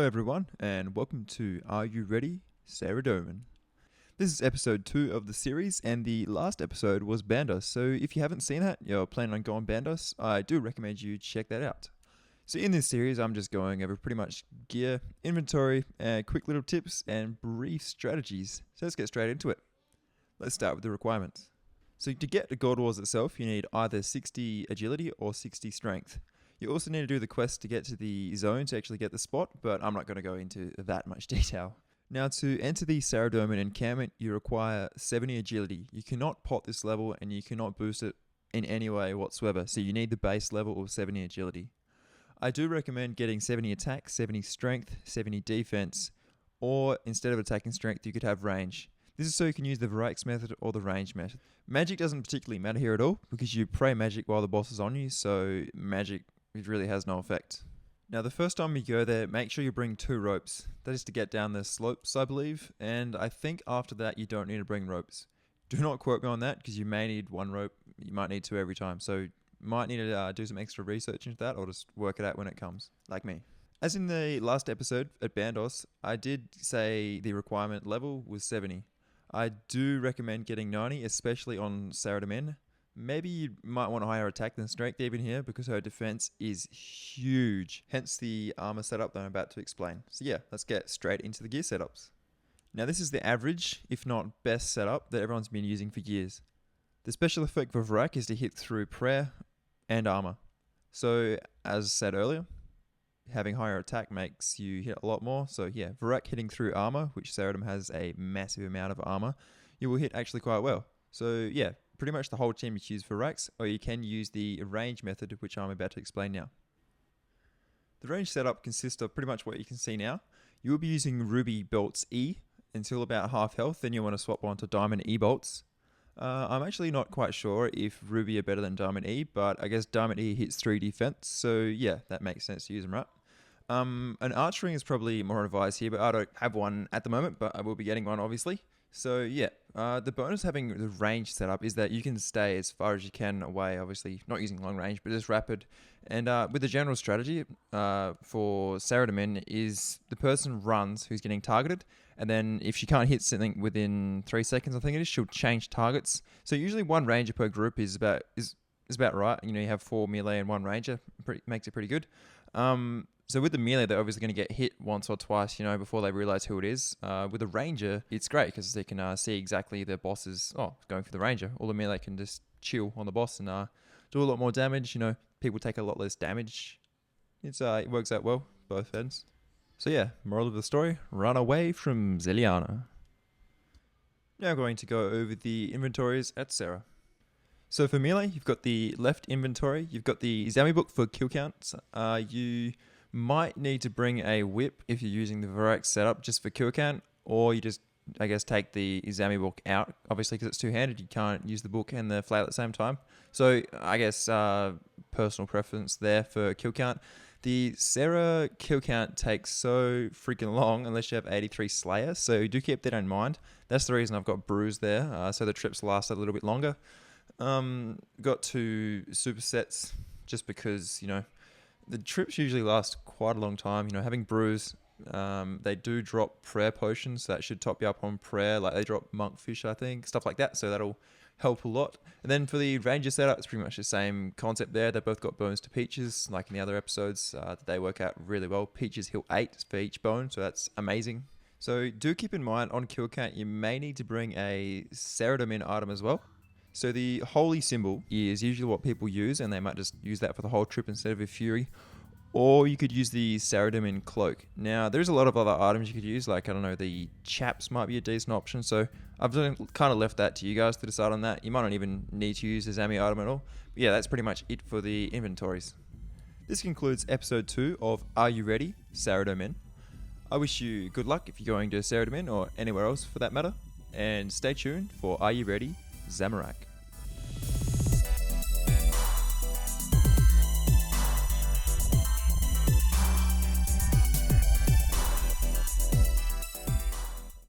Hello everyone, and welcome to Are You Ready, Saradomin. This is episode 2 of the series, and the last episode was Bandos, so if you haven't seen that, you're planning on going Bandos, I do recommend you check that out. So in this series, I'm just going over pretty much gear, inventory, quick little tips, and brief strategies. So let's get straight into it. Let's start with the requirements. So to get to God Wars itself, you need either 60 agility or 60 strength. You also need to do the quest to get to the zone to actually get the spot, but I'm not going to go into that much detail. Now, to enter the Saradomin encampment, you require 70 agility. You cannot pot this level and you cannot boost it in any way whatsoever, so you need the base level of 70 agility. I do recommend getting 70 attack, 70 strength, 70 defense, or instead of attacking strength, you could have range. This is so you can use the JaGeX method or the range method. Magic doesn't particularly matter here at all, because you pray magic while the boss is on you, so magic it really has no effect. Now the first time you go there, make sure you bring 2 ropes. That is to get down the slopes, I believe, and I think after that you don't need to bring ropes. Do not quote me on that, because you may need 1 rope, you might need 2 every time, so you might need to do some extra research into that, or just work it out when it comes, like me. As in the last episode at Bandos, I did say the requirement level was 70. I do recommend getting 90, especially on Saradomin. Maybe you might want a higher attack than strength even here, because her defense is huge. Hence the armor setup that I'm about to explain. So yeah, let's get straight into the gear setups. Now this is the average, if not best setup that everyone's been using for years. The special effect for JaGeX is to hit through prayer and armor. So as said earlier, having higher attack makes you hit a lot more. So yeah, JaGeX hitting through armor, which Saradomin has a massive amount of armor, you will hit actually quite well. So yeah, pretty much the whole team you choose for JaGeX, or you can use the range method, which I'm about to explain now. The range setup consists of pretty much what you can see now. You will be using Ruby bolts E until about half health, then you want to swap on to Diamond E bolts. I'm actually not quite sure if Ruby are better than Diamond E, but I guess Diamond E hits 3 defense, so yeah, that makes sense to use them, right? An arch ring is probably more advised here, but I don't have one at the moment, but I will be getting one obviously. So yeah, the bonus having the range setup is that you can stay as far as you can away, obviously not using long range, but just rapid. And with the general strategy for Saradomin is the person runs who's getting targeted, and then if she can't hit something within 3 seconds, I think it is, she'll change targets. So usually 1 ranger per group is about right. You know, you have 4 melee and 1 ranger, makes it pretty good. So with the melee, they're obviously going to get hit once or twice, you know, before they realize who it is. With the ranger, it's great because they can see exactly the boss is going for the ranger. All the melee can just chill on the boss and do a lot more damage. You know, people take a lot less damage. It works out well, both ends. So yeah, moral of the story, run away from Zeliana. Now going to go over the inventories at Sarah. So for melee, you've got the left inventory, you've got the Zami book for kill counts. You might need to bring a whip if you're using the JaGeX setup just for kill count, or you just, I guess, take the Zami book out, obviously because it's two-handed, you can't use the book and the flail at the same time. So I guess personal preference there for kill count. The Sarah kill count takes so freaking long unless you have 83 Slayer, so do keep that in mind. That's the reason I've got Bruise there, so the trips last a little bit longer. Got 2 supersets just because, you know, the trips usually last quite a long time. You know, having Bruise, they do drop prayer potions, so that should top you up on prayer. Like they drop monkfish, I think, stuff like that. So that'll help a lot. And then for the ranger setup, it's pretty much the same concept there. They both got bones to Peaches, like in the other episodes. They work out really well. Peaches heal 8 for each bone, so that's amazing. So do keep in mind on kill count, you may need to bring a Saradomin item as well. So the holy symbol is usually what people use, and they might just use that for the whole trip instead of a fury. Or you could use the Saradomin cloak. Now, there's a lot of other items you could use, like, I don't know, the chaps might be a decent option. So I've kind of left that to you guys to decide on that. You might not even need to use the Zami item at all. But yeah, that's pretty much it for the inventories. This concludes episode 2 of Are You Ready, Saradomin. I wish you good luck if you're going to Saradomin or anywhere else for that matter. And stay tuned for Are You Ready, Zamorak.